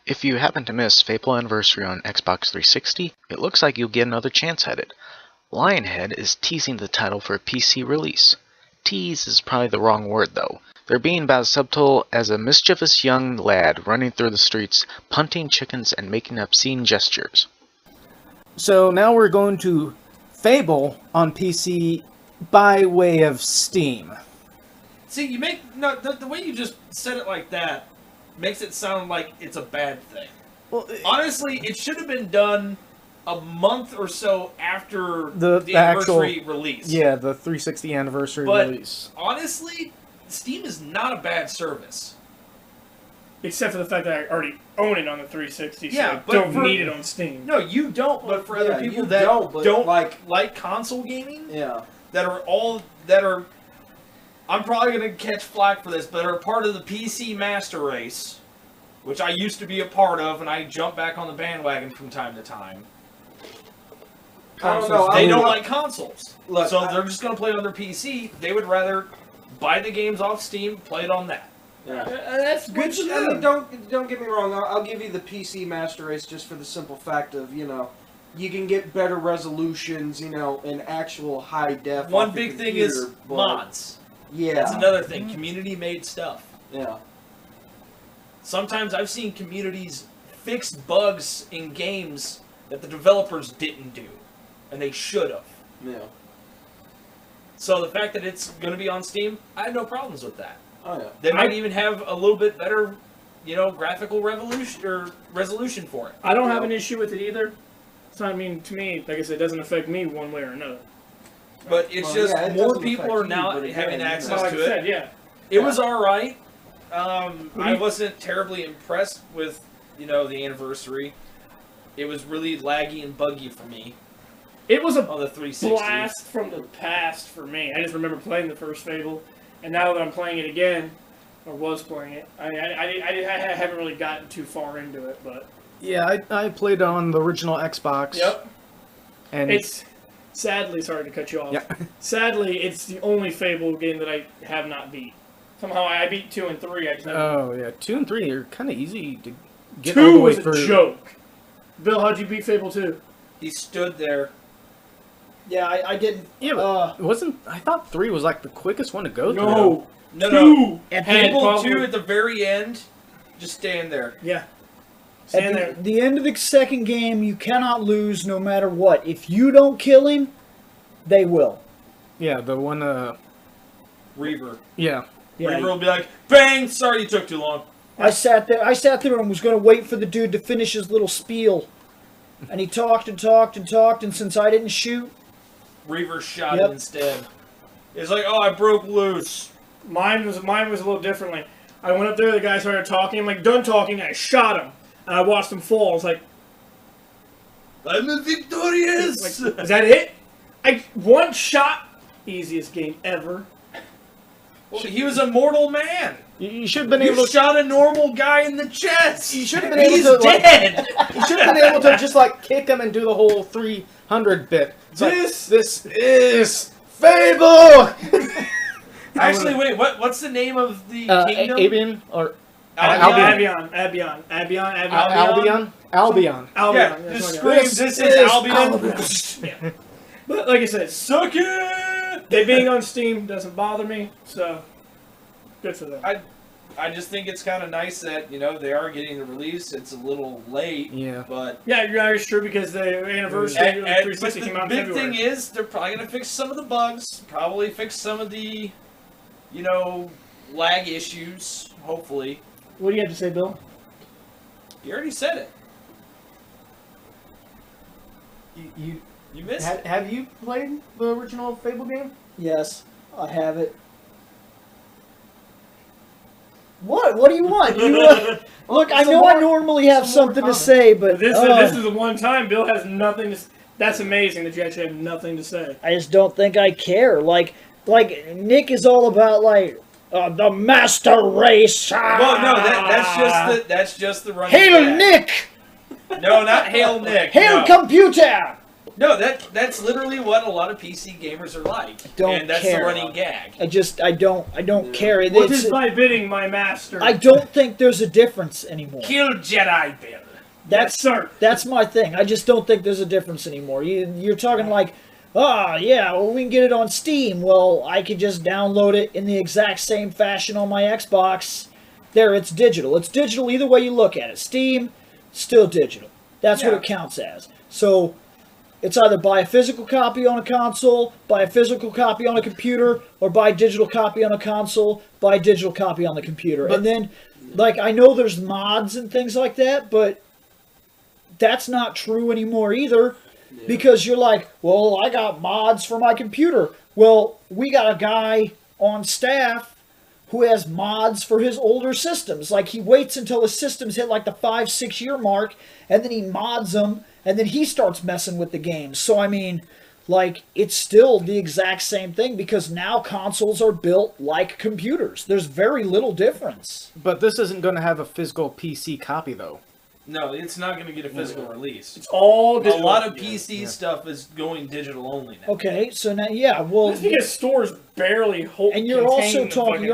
If you happen to miss Fable Anniversary on Xbox 360, it looks like you'll get another chance at it. Lionhead is teasing the title for a PC release. Tease is probably the wrong word though. They're being about as subtle as a mischievous young lad running through the streets, punting chickens and making obscene gestures. So now we're going to Fable on PC by way of Steam. See, you make the way you just said it like that makes it sound like it's a bad thing. Well, honestly, it should have been done a month or so after the anniversary actual release. Yeah, the 360 anniversary release. Honestly, Steam is not a bad service. Except for the fact that I already own it on the 360, so yeah, I don't need it on Steam. No, you don't, but for other people that don't like console gaming, that are I'm probably going to catch flack for this, but are part of the PC Master Race, which I used to be a part of, and I jump back on the bandwagon from time to time. They don't like consoles. Look, so they're just going to play it on their PC. They would rather buy the games off Steam, play it on that. Yeah. That's good. I mean, don't get me wrong. I'll give you the PC Master Race just for the simple fact of, you can get better resolutions, in actual high def. One big thing is mods. Yeah. That's another thing. Community-made stuff. Yeah. Sometimes I've seen communities fix bugs in games that the developers didn't do, and they should have. Yeah. So the fact that it's going to be on Steam, I have no problems with that. Oh yeah. They might even have a little bit better, graphical resolution for it. I don't have an issue with it either. So I mean, to me, like I said, it doesn't affect me one way or another. But it's more people are now having access to it. It was all right. I wasn't terribly impressed with, the anniversary. It was really laggy and buggy for me. It was on the 360. Blast from the past for me. I just remember playing the first Fable, and now that I'm playing it again, or was playing it, I haven't really gotten too far into it, but yeah, I played on the original Xbox. Yep. And sadly, sorry to cut you off. Yeah. Sadly, it's the only Fable game that I have not beat. Somehow I beat 2 and 3. Oh yeah, 2 and 3 are kind of easy to get 2 all the way was through. A joke. Bill, how'd you beat Fable 2? He stood there. Yeah, I didn't. Yeah, I thought 3 was like the quickest one to go through. No. Fable 2 at the very end, just stand there. Yeah. At the end of the second game, you cannot lose no matter what. If you don't kill him, they will. Yeah, the one, Reaver. Yeah. Reaver will be like, bang! Sorry you took too long. I sat there and was going to wait for the dude to finish his little spiel. And he talked and talked and talked, and since I didn't shoot... Reaver shot it instead. It's like, oh, I broke loose. Mine was a little differently. I went up there, the guy started talking, I'm like, done talking, and I shot him. And I watched him fall. I was like, I'm victorious! Like, is that it? One shot, easiest game ever. Well, he was a mortal man. You should have been able to shot a normal guy in the chest. You should have been able to. Dead. You should have been able to just kick him and do the whole 300 bit. This is Fable. Actually, wait. What's the name of the kingdom? Albion or Albion. Yeah, just scream. This is Albion. Yeah. But like I said, suck it. They being on Steam doesn't bother me, so good for them. I just think it's kind of nice that they are getting the release. It's a little late, but yeah, it's true because the anniversary of 360 came out in February. The big thing is they're probably gonna fix some of the bugs, probably fix some of the, lag issues. Hopefully. What do you have to say, Bill? You already said it. You missed it. Have you played the original Fable game? Yes, I have it. What do you want? Look, I know I normally have something to say, but this is the one time Bill has nothing to. That's amazing that you actually have nothing to say. I just don't think I care. Like Nick is all about the master race. Well, no, that's just the running. Hail Nick! No, not Hail Nick. Hail computer! No, that's literally what a lot of PC gamers are like. And that's the running gag. I don't care. What is my bidding, my master? I don't think there's a difference anymore. Kill Jedi Bill. Yes, sir. That's my thing. I just don't think there's a difference anymore. You're talking like, yeah, well, we can get it on Steam. Well, I could just download it in the exact same fashion on my Xbox. There, it's digital. It's digital either way you look at it. Steam, still digital. That's what it counts as. So it's either buy a physical copy on a console, buy a physical copy on a computer, or buy a digital copy on a console, buy a digital copy on the computer. And then, like, I know there's mods and things like that, but that's not true anymore either. Yeah. Because you're like, well, I got mods for my computer. Well, we got a guy on staff who has mods for his older systems. Like, he waits until his systems hit like the 5-6 year mark, and then he mods them, and then he starts messing with the games. So, I mean, like, it's still the exact same thing because now consoles are built like computers. There's very little difference. But this isn't going to have a physical PC copy, though. No, it's not going to get a physical release. It's all digital. A lot of PC stuff is going digital only now. Okay, so now, yeah, well, that's because stores barely hold. And you're also talking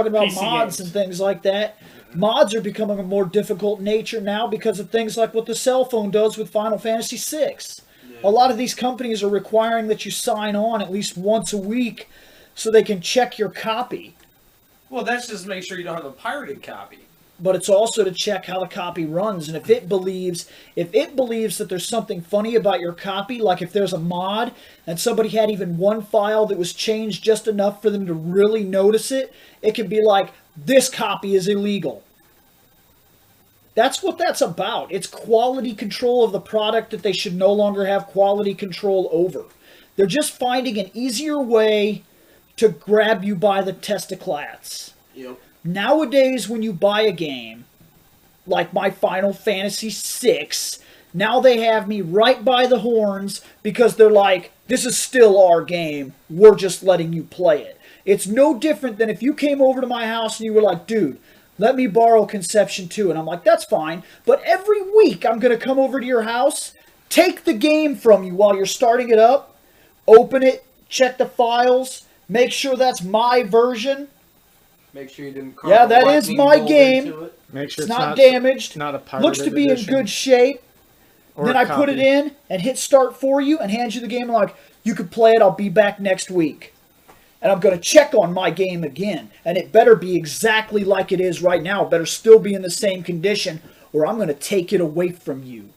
about PC mods games. and things like that. Mods are becoming a more difficult nature now because of things like what the cell phone does with Final Fantasy VI. Yeah. A lot of these companies are requiring that you sign on at least once a week so they can check your copy. Well, that's just to make sure you don't have a pirated copy. But it's also to check how the copy runs. And if it believes that there's something funny about your copy, like if there's a mod and somebody had even one file that was changed just enough for them to really notice it, it can be like, this copy is illegal. That's what that's about. It's quality control of the product that they should no longer have quality control over. They're just finding an easier way to grab you by the testicles. Yep. Nowadays, when you buy a game, like my Final Fantasy VI, now they have me right by the horns because they're like, this is still our game. We're just letting you play it. It's no different than if you came over to my house and you were like, dude, let me borrow Conception 2. And I'm like, that's fine. But every week I'm going to come over to your house, take the game from you while you're starting it up, open it, check the files, make sure that's my version. Make sure you didn't. Yeah, that is my game. Make sure it's not damaged. Not a pirated looks to be edition. In good shape. Or then I put it in and hit start for you and hand you the game. And like, you could play it. I'll be back next week. And I'm going to check on my game again. And it better be exactly like it is right now. It better still be in the same condition, or I'm going to take it away from you.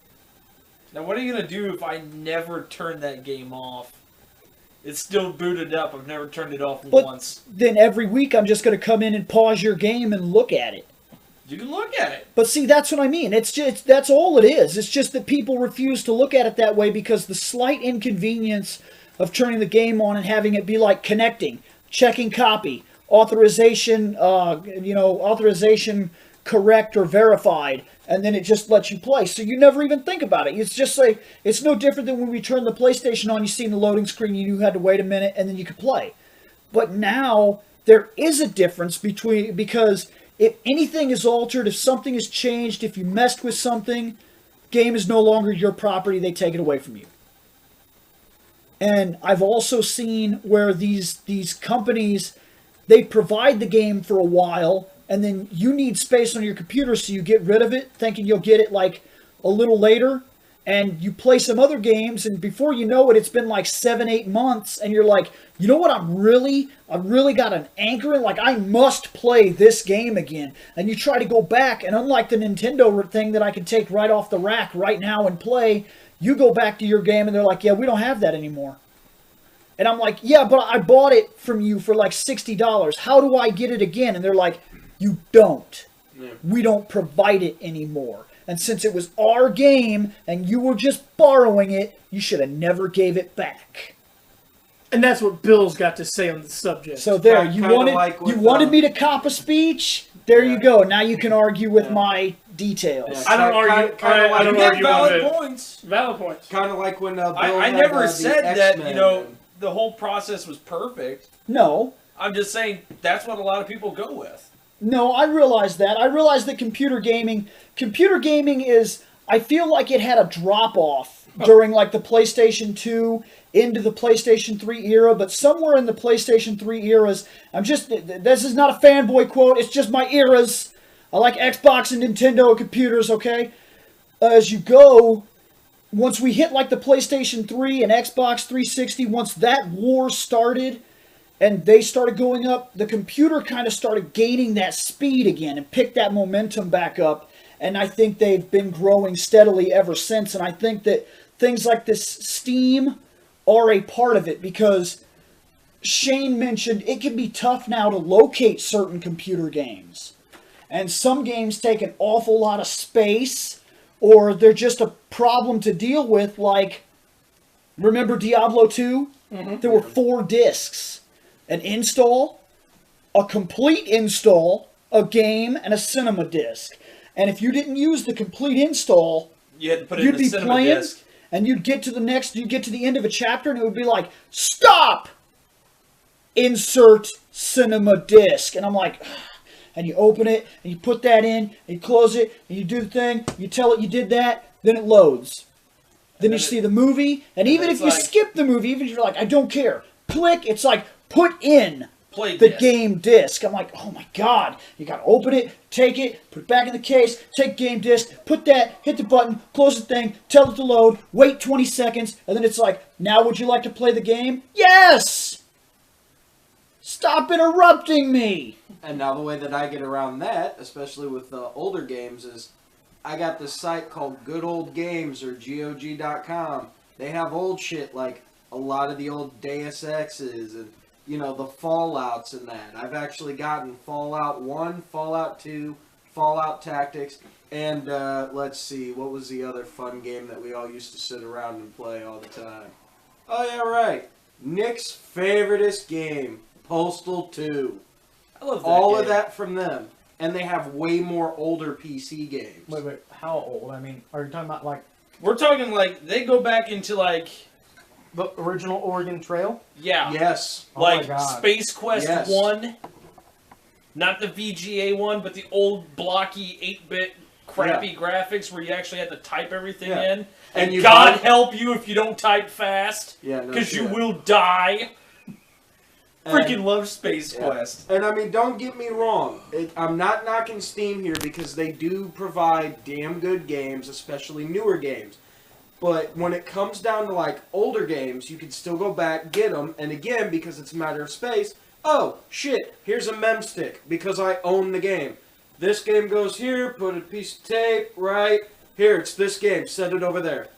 Now, what are you going to do if I never turn that game off? It's still booted up. I've never turned it off once. Then every week I'm just going to come in and pause your game and look at it. You can look at it. But see, that's what I mean. It's just, that's all it is. It's just that people refuse to look at it that way because the slight inconvenience of turning the game on and having it be like connecting, checking copy, authorization, authorization correct or verified, and then it just lets you play. So you never even think about it. It's just like, it's no different than when we turned the PlayStation on, you see in the loading screen, you knew you had to wait a minute, and then you could play. But now, there is a difference because if anything is altered, if something is changed, if you messed with something, game is no longer your property, they take it away from you. And I've also seen where these companies, they provide the game for a while, and then you need space on your computer, so you get rid of it, thinking you'll get it like a little later, and you play some other games, and before you know it, it's been like 7-8 months, and you're like, you know what, I've really got an anchor in, like, I must play this game again. And you try to go back, and unlike the Nintendo thing that I can take right off the rack right now and play, you go back to your game, and they're like, yeah, we don't have that anymore. And I'm like, yeah, but I bought it from you for like $60. How do I get it again? And they're like, you don't. Yeah. We don't provide it anymore. And since it was our game and you were just borrowing it, you should have never gave it back. And that's what Bill's got to say on the subject. So there, you wanted me to cop a speech? There you go. Now you can argue with my details. Yeah, I don't argue. I don't argue valid points. Valid points. Kind of like when Bill I never said that, the whole process was perfect. No. I'm just saying that's what a lot of people go with. No, I realize that. I realize that computer gaming is I feel like it had a drop-off during, like, the PlayStation 2 into the PlayStation 3 era, but somewhere in the PlayStation 3 eras, this is not a fanboy quote, it's just my eras. I like Xbox and Nintendo and computers, okay? As you go, once we hit, like, the PlayStation 3 and Xbox 360, once that war started and they started going up, the computer kind of started gaining that speed again and picked that momentum back up, and I think they've been growing steadily ever since, and I think that things like this Steam are a part of it, because Shane mentioned it can be tough now to locate certain computer games. And some games take an awful lot of space, or they're just a problem to deal with, like, remember Diablo 2? Mm-hmm. There were 4 discs. An install, a complete install, a game, and a cinema disc. And if you didn't use the complete install, you had to put it in the cinema playing, disc. And you'd get to the end of a chapter, and it would be like, stop! Insert cinema disc. And I'm like, and you open it, and you put that in, and you close it, and you do the thing, you tell it you did that, then it loads. Then you see the movie, and even if you skip the movie, even if you're like, I don't care, click, it's like, put in the game disc. I'm like, oh my god. You gotta open it, take it, put it back in the case, take game disc, put that, hit the button, close the thing, tell it to load, wait 20 seconds, and then it's like, now would you like to play the game? Yes! Stop interrupting me! And now the way that I get around that, especially with older games, is I got this site called Good Old Games, or GOG.com. They have old shit like a lot of the old Deus Exes and the Fallouts and that. I've actually gotten Fallout 1, Fallout 2, Fallout Tactics, and let's see, what was the other fun game that we all used to sit around and play all the time? Oh yeah, right. Nick's favoriteest game, Postal 2. I love that all game. of that from them. And they have way more older PC games. Wait, how old? I mean, are you talking about, like... We're talking, like, they go back into, like... The original Oregon Trail? Yeah. Yes. Like Space Quest 1. Not the VGA one, but the old blocky 8-bit crappy graphics where you actually had to type everything in. And God help you if you don't type fast. Yeah, because you will die. Freaking love Space Quest. And I mean, don't get me wrong. I'm not knocking Steam here because they do provide damn good games, especially newer games. But when it comes down to, like, older games, you can still go back, get them, and again, because it's a matter of space, oh, shit, here's a mem stick, because I own the game. This game goes here, put a piece of tape, right? Here, it's this game, set it over there.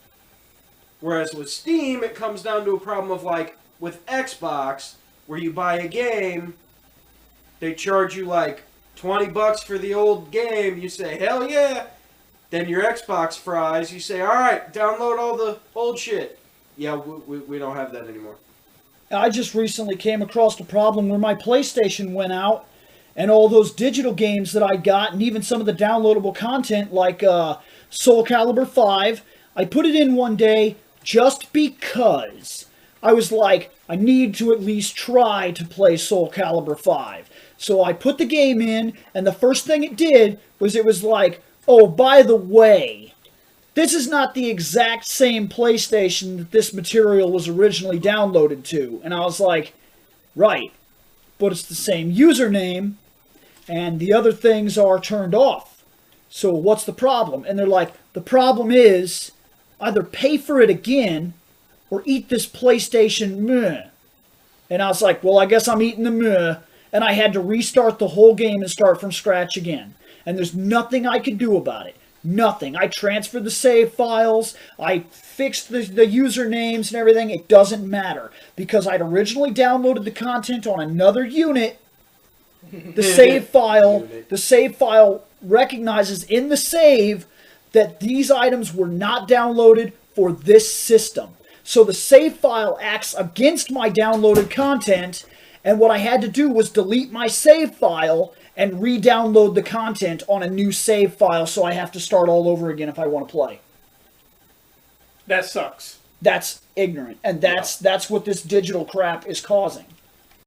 Whereas with Steam, it comes down to a problem of, like, with Xbox, where you buy a game, they charge you, like, $20 for the old game, you say, hell yeah! Then your Xbox fries, you say, alright, download all the old shit. Yeah, we don't have that anymore. I just recently came across a problem where my PlayStation went out, and all those digital games that I got, and even some of the downloadable content, like Soul Calibur 5, I put it in one day just because I was like, I need to at least try to play Soul Calibur 5. So I put the game in, and the first thing it did was it was like, oh, by the way, this is not the exact same PlayStation that this material was originally downloaded to. And I was like, right, but it's the same username, and the other things are turned off. So what's the problem? And they're like, the problem is either pay for it again or eat this PlayStation meh. And I was like, well, I guess I'm eating the meh. And I had to restart the whole game and start from scratch again. And there's nothing I could do about it. Nothing. I transferred the save files. I fixed the usernames and everything. It doesn't matter. Because I'd originally downloaded the content on another unit. The save file recognizes in the save that these items were not downloaded for this system. So the save file acts against my downloaded content. And what I had to do was delete my save file and re-download the content on a new save file, so I have to start all over again if I want to play. That sucks. That's ignorant, and that's what this digital crap is causing.